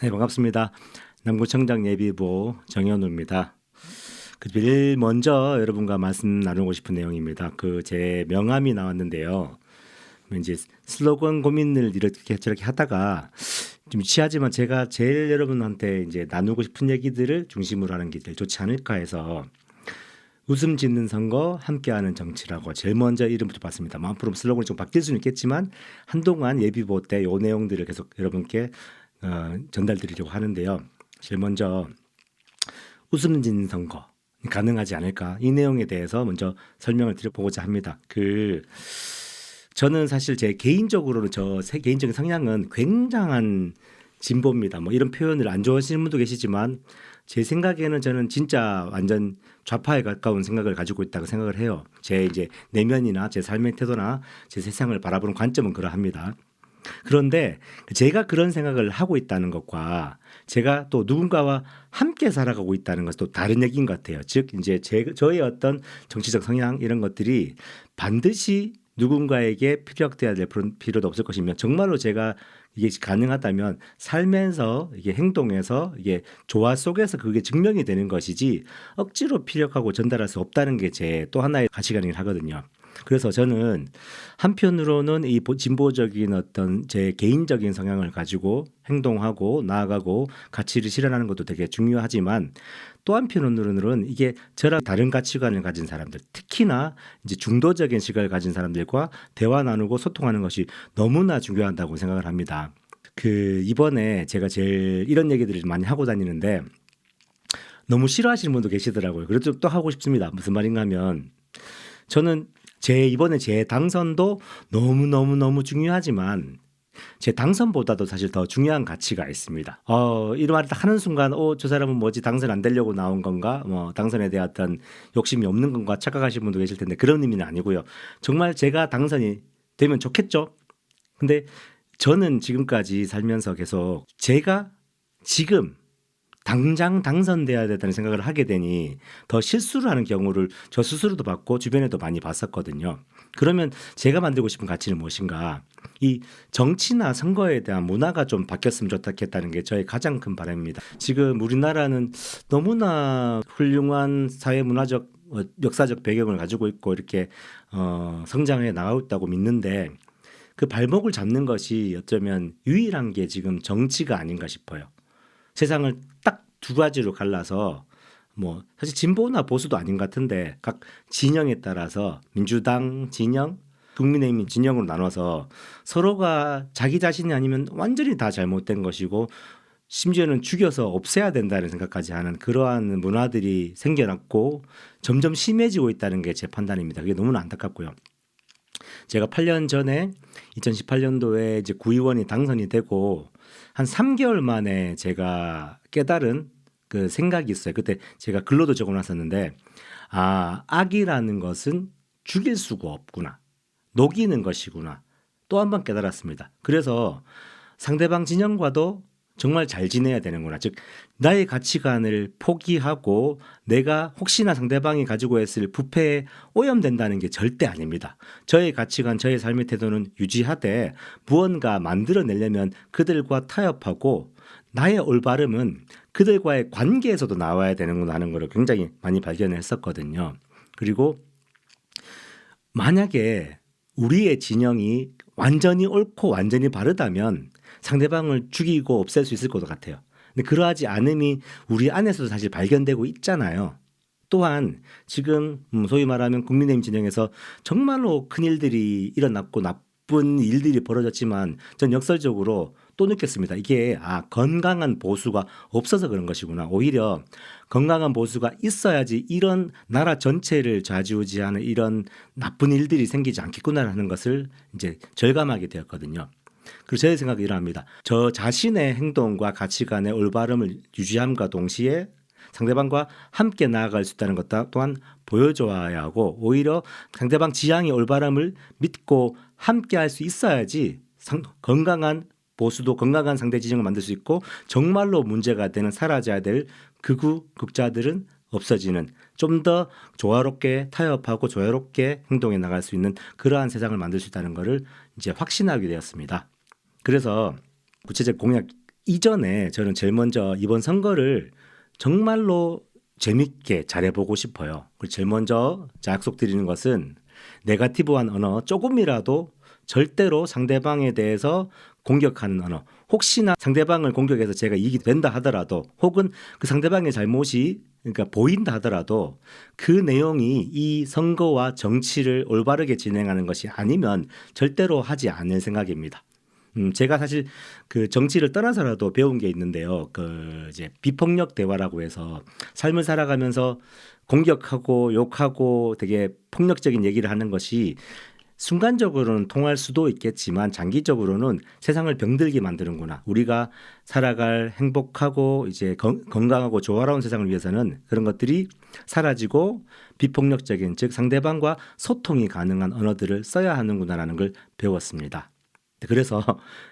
네, 반갑습니다. 남구청장 예비보 정현우입니다. 제일 먼저 여러분과 말씀 나누고 싶은 내용입니다. 제 명함이 나왔는데요. 이제 슬로건 고민을 이렇게 저렇게 하다가 좀 취하지만 제가 제일 여러분한테 이제 나누고 싶은 얘기들을 중심으로 하는 게 제일 좋지 않을까 해서 웃음 짓는 선거, 함께하는 정치라고 제일 먼저 이름부터 봤습니다. 앞으로 슬로건이 좀 바뀔 수는 있겠지만 한동안 예비보 때 이 내용들을 계속 여러분께 전달드리려고 하는데요. 제일 먼저 웃음 짓는 선거 가능하지 않을까 이 내용에 대해서 먼저 설명을 드려보고자 합니다. 저는 사실 제 개인적으로는 제 개인적인 성향은 굉장한 진보입니다. 뭐 이런 표현을 안 좋아하시는 분도 계시지만 제 생각에는 저는 진짜 완전 좌파에 가까운 생각을 가지고 있다고 생각을 해요. 제 이제 내면이나 제 삶의 태도나 제 세상을 바라보는 관점은 그러합니다. 그런데 제가 그런 생각을 하고 있다는 것과 제가 또 누군가와 함께 살아가고 있다는 것은 또 다른 얘기인 것 같아요. 즉 이제 저의 어떤 정치적 성향 이런 것들이 반드시 누군가에게 피력돼야 될 필요도 없을 것이며 정말로 제가 이게 가능하다면 살면서 이게 행동에서 이게 조화 속에서 그게 증명이 되는 것이지 억지로 피력하고 전달할 수 없다는 게 제 또 하나의 가치관이긴 하거든요. 그래서 저는 한편으로는 이 진보적인 어떤 제 개인적인 성향을 가지고 행동하고 나아가고 가치를 실현하는 것도 되게 중요하지만 또 한편으로는 이게 저랑 다른 가치관을 가진 사람들, 특히나 이제 중도적인 시각을 가진 사람들과 대화 나누고 소통하는 것이 너무나 중요하다고 생각을 합니다. 이번에 제가 제일 이런 얘기들을 많이 하고 다니는데 너무 싫어하시는 분도 계시더라고요. 그래도 또 하고 싶습니다. 무슨 말인가 하면 저는 이번에 제 당선도 너무너무너무 중요하지만 제 당선보다도 사실 더 중요한 가치가 있습니다. 이런 말을 딱 하는 순간, 저 사람은 뭐지 당선 안 되려고 나온 건가? 뭐 당선에 대한 어떤 욕심이 없는 건가 착각하시는 분도 계실 텐데 그런 의미는 아니고요. 정말 제가 당선이 되면 좋겠죠. 근데 저는 지금까지 살면서 계속 제가 지금 당장 당선돼야 된다는 생각을 하게 되니 더 실수를 하는 경우를 저 스스로도 봤고 주변에도 많이 봤었거든요. 그러면 제가 만들고 싶은 가치는 무엇인가? 이 정치나 선거에 대한 문화가 좀 바뀌었으면 좋겠다는 게 저의 가장 큰 바람입니다. 지금 우리나라는 너무나 훌륭한 사회 문화적 역사적 배경을 가지고 있고 이렇게 성장해 나가고 있다고 믿는데 그 발목을 잡는 것이 어쩌면 유일한 게 지금 정치가 아닌가 싶어요. 세상을 딱 두 가지로 갈라서 뭐 사실 진보나 보수도 아닌 것 같은데 각 진영에 따라서 민주당 진영, 국민의힘 진영으로 나눠서 서로가 자기 자신이 아니면 완전히 다 잘못된 것이고 심지어는 죽여서 없애야 된다는 생각까지 하는 그러한 문화들이 생겨났고 점점 심해지고 있다는 게 제 판단입니다. 그게 너무나 안타깝고요. 제가 8년 전에 2018년도에 이제 구의원이 당선이 되고 한 3개월 만에 제가 깨달은 그 생각이 있어요. 그때 제가 글로도 적어놨었는데 악이라는 것은 죽일 수가 없구나. 녹이는 것이구나. 또 한 번 깨달았습니다. 그래서 상대방 진영과도 정말 잘 지내야 되는구나. 즉 나의 가치관을 포기하고 내가 혹시나 상대방이 가지고 있을 부패에 오염된다는 게 절대 아닙니다. 저의 가치관, 저의 삶의 태도는 유지하되 무언가 만들어내려면 그들과 타협하고 나의 올바름은 그들과의 관계에서도 나와야 되는구나 하는 걸 굉장히 많이 발견했었거든요. 그리고 만약에 우리의 진영이 완전히 옳고 완전히 바르다면 상대방을 죽이고 없앨 수 있을 것 같아요. 근데 그러하지 않음이 우리 안에서도 사실 발견되고 있잖아요. 또한 지금 소위 말하면 국민의힘 진영에서 정말로 큰 일들이 일어났고 나쁜 일들이 벌어졌지만 전 역설적으로 또 느꼈습니다. 이게 건강한 보수가 없어서 그런 것이구나. 오히려 건강한 보수가 있어야지 이런 나라 전체를 좌지우지하는 이런 나쁜 일들이 생기지 않겠구나라는 것을 이제 절감하게 되었거든요. 그리고 제 생각이 이러합니다. 저 자신의 행동과 가치관의 올바름을 유지함과 동시에 상대방과 함께 나아갈 수 있다는 것 또한 보여줘야 하고 오히려 상대방 지향의 올바름을 믿고 함께 할 수 있어야지 건강한 보수도 건강한 상대 지형을 만들 수 있고 정말로 문제가 되는 사라져야 될 극우 극자들은 없어지는 좀 더 조화롭게 타협하고 조화롭게 행동해 나갈 수 있는 그러한 세상을 만들 수 있다는 것을 이제 확신하게 되었습니다. 그래서 구체적 공약 이전에 저는 제일 먼저 이번 선거를 정말로 재밌게 잘해보고 싶어요. 그리고 제일 먼저 약속드리는 것은 네거티브한 언어 조금이라도 절대로 상대방에 대해서 공격하는 언어. 혹시나 상대방을 공격해서 제가 이익이 된다 하더라도 혹은 그 상대방의 잘못이 그러니까 보인다 하더라도 그 내용이 이 선거와 정치를 올바르게 진행하는 것이 아니면 절대로 하지 않을 생각입니다. 제가 사실 그 정치를 떠나서라도 배운 게 있는데요. 그 이제 비폭력 대화라고 해서 삶을 살아가면서 공격하고 욕하고 되게 폭력적인 얘기를 하는 것이 순간적으로는 통할 수도 있겠지만 장기적으로는 세상을 병들게 만드는구나. 우리가 살아갈 행복하고 이제 건강하고 조화로운 세상을 위해서는 그런 것들이 사라지고 비폭력적인 즉 상대방과 소통이 가능한 언어들을 써야 하는구나라는 걸 배웠습니다. 그래서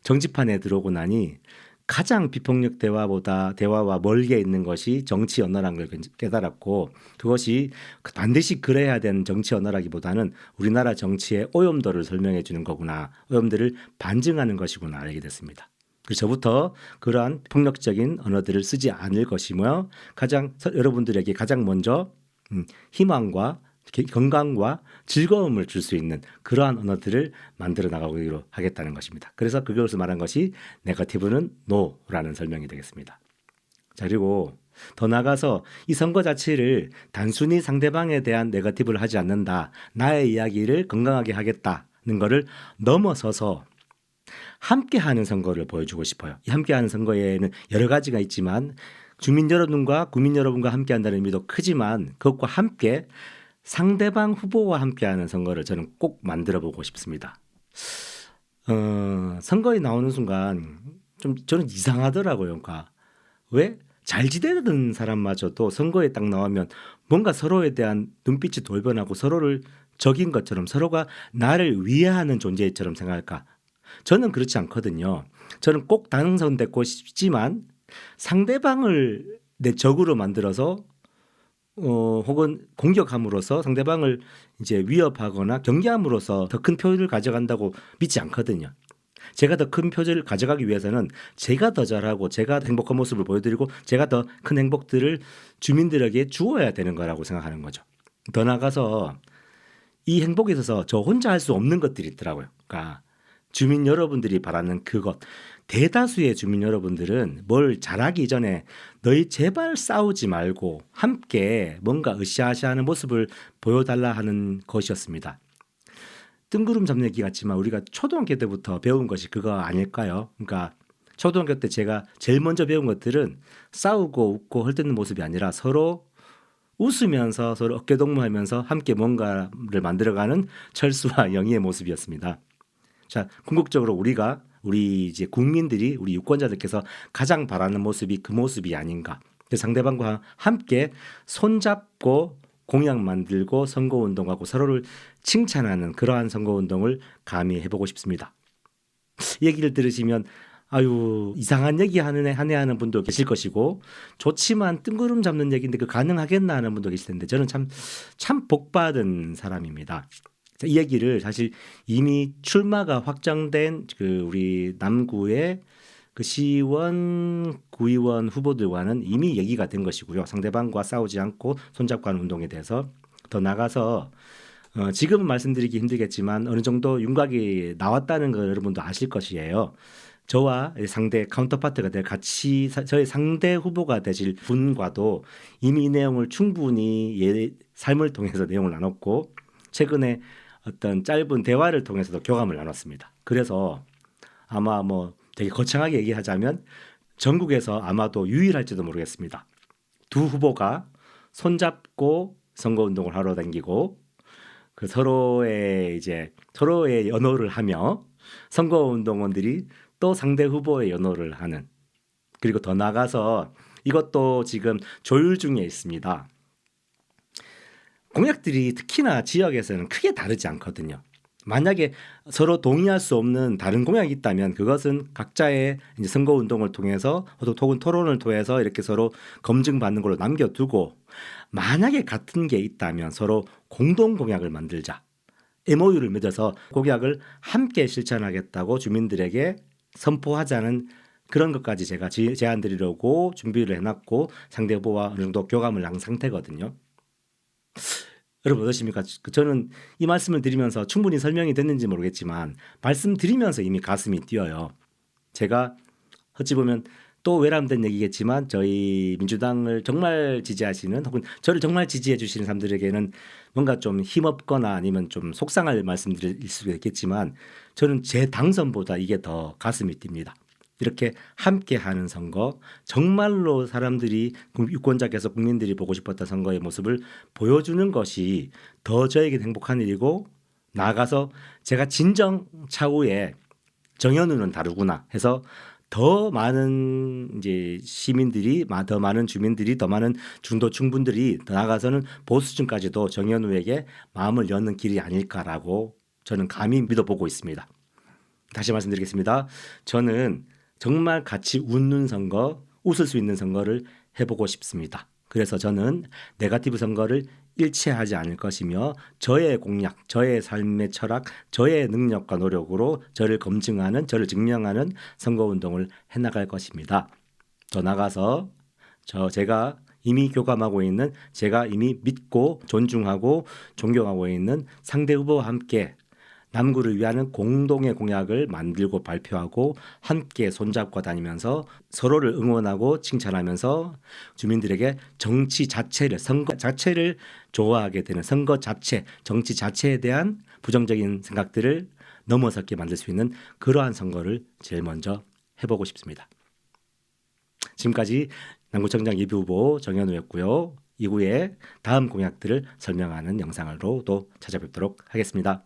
정치판에 들어오고 나니 가장 비폭력 대화와 멀게 있는 것이 정치 언어라는 걸 깨달았고 그것이 반드시 그래야 되는 정치 언어라기보다는 우리나라 정치의 오염도를 설명해 주는 거구나. 오염들을 반증하는 것이구나 알게 됐습니다. 그래서 저부터 그러한 폭력적인 언어들을 쓰지 않을 것이며 여러분들에게 가장 먼저 희망과 건강과 즐거움을 줄 수 있는 그러한 언어들을 만들어 나가기로 하겠다는 것입니다. 그래서 그것을 말한 것이 네거티브는 노라는 설명이 되겠습니다. 자, 그리고 더 나아가서 이 선거 자체를 단순히 상대방에 대한 네거티브를 하지 않는다. 나의 이야기를 건강하게 하겠다는 것을 넘어서서 함께하는 선거를 보여주고 싶어요. 이 함께하는 선거에는 여러 가지가 있지만 주민 여러분과 국민 여러분과 함께한다는 의미도 크지만 그것과 함께 상대방 후보와 함께하는 선거를 저는 꼭 만들어보고 싶습니다. 선거에 나오는 순간 좀 저는 이상하더라고요. 그러니까 왜 잘 지내던 사람마저도 선거에 딱 나오면 뭔가 서로에 대한 눈빛이 돌변하고 서로를 적인 것처럼 서로가 나를 위해하는 존재처럼 생각할까? 저는 그렇지 않거든요. 저는 꼭 당선되고 싶지만 상대방을 내 적으로 만들어서 혹은 공격함으로써 상대방을 이제 위협하거나 경계함으로써 더 큰 표를 가져간다고 믿지 않거든요. 제가 더 큰 표를 가져가기 위해서는 제가 더 잘하고 제가 행복한 모습을 보여드리고 제가 더 큰 행복들을 주민들에게 주어야 되는 거라고 생각하는 거죠. 더 나아가서 이 행복에 있어서 저 혼자 할 수 없는 것들이 있더라고요. 그러니까 주민 여러분들이 바라는 그것. 대다수의 주민 여러분들은 뭘 잘하기 전에 너희 제발 싸우지 말고 함께 뭔가 으쌰으쌰하는 모습을 보여달라 하는 것이었습니다. 뜬구름 잡는 얘기 같지만 우리가 초등학교 때부터 배운 것이 그거 아닐까요? 그러니까 초등학교 때 제가 제일 먼저 배운 것들은 싸우고 웃고 헐뜯는 모습이 아니라 서로 웃으면서 서로 어깨동무하면서 함께 뭔가를 만들어가는 철수와 영희의 모습이었습니다. 자, 궁극적으로 우리 이제 국민들이 우리 유권자들께서 가장 바라는 모습이 그 모습이 아닌가. 상대방과 함께 손잡고 공약 만들고 선거운동하고 서로를 칭찬하는 그러한 선거운동을 감히 해보고 싶습니다. 이 얘기를 들으시면 아유 이상한 얘기 하는 분도 계실 것이고 좋지만 뜬구름 잡는 얘기인데 그 가능하겠나 하는 분도 계실 텐데 저는 참 복받은 사람입니다. 이 얘기를 사실 이미 출마가 확정된 그 우리 남구의 그 시의원, 구의원 후보들과는 이미 얘기가 된 것이고요. 상대방과 싸우지 않고 손잡고 하는 운동에 대해서 더 나가서 지금은 말씀드리기 힘들겠지만 어느 정도 윤곽이 나왔다는 걸 여러분도 아실 것이에요. 저와 상대 카운터파트가 될 저의 상대 후보가 되실 분과도 이미 이 내용을 충분히 삶을 통해서 내용을 나눴고 최근에 어떤 짧은 대화를 통해서도 교감을 나눴습니다. 그래서 아마 뭐 되게 거창하게 얘기하자면 전국에서 아마도 유일할지도 모르겠습니다. 두 후보가 손잡고 선거운동을 하러 다니고 그 서로의 연호를 하며 선거운동원들이 또 상대 후보의 연호를 하는 그리고 더 나아가서 이것도 지금 조율 중에 있습니다. 공약들이 특히나 지역에서는 크게 다르지 않거든요. 만약에 서로 동의할 수 없는 다른 공약이 있다면 그것은 각자의 이제 선거운동을 통해서 혹은 토론을 통해서 이렇게 서로 검증받는 걸로 남겨두고 만약에 같은 게 있다면 서로 공동 공약을 만들자. MOU를 맺어서 공약을 함께 실천하겠다고 주민들에게 선포하자는 그런 것까지 제가 제안 드리려고 준비를 해놨고 상대 후보와 어느 정도 교감을 한 상태거든요. 여러분 어떠십니까? 저는 이 말씀을 드리면서 충분히 설명이 됐는지 모르겠지만 말씀드리면서 이미 가슴이 뛰어요. 제가 어찌 보면 또 외람된 얘기겠지만 저희 민주당을 정말 지지하시는 혹은 저를 정말 지지해 주시는 사람들에게는 뭔가 좀 힘없거나 아니면 좀 속상할 말씀들일 수도 있겠지만 저는 제 당선보다 이게 더 가슴이 뜁니다. 이렇게 함께하는 선거, 정말로 사람들이 유권자께서 국민들이 보고 싶었던 선거의 모습을 보여주는 것이 더 저에게 행복한 일이고 나아가서 제가 진정 차후에 정현우는 다르구나 해서 더 많은 이제 시민들이 더 많은 주민들이 더 많은 중도층분들이 더 나아가서는 보수층까지도 정현우에게 마음을 여는 길이 아닐까라고 저는 감히 믿어보고 있습니다. 다시 말씀드리겠습니다. 저는 정말 같이 웃는 선거, 웃을 수 있는 선거를 해보고 싶습니다. 그래서 저는 네거티브 선거를 일치하지 않을 것이며 저의 공약, 저의 삶의 철학, 저의 능력과 노력으로 저를 검증하는, 저를 증명하는 선거운동을 해나갈 것입니다. 더 나가서 제가 이미 교감하고 있는, 제가 이미 믿고 존중하고 존경하고 있는 상대 후보와 함께 남구를 위한 공동의 공약을 만들고 발표하고 함께 손잡고 다니면서 서로를 응원하고 칭찬하면서 주민들에게 정치 자체를, 선거 자체를 좋아하게 되는 선거 자체, 정치 자체에 대한 부정적인 생각들을 넘어섰게 만들 수 있는 그러한 선거를 제일 먼저 해보고 싶습니다. 지금까지 남구청장 예비후보 정현우였고요. 이후에 다음 공약들을 설명하는 영상으로 또 찾아뵙도록 하겠습니다.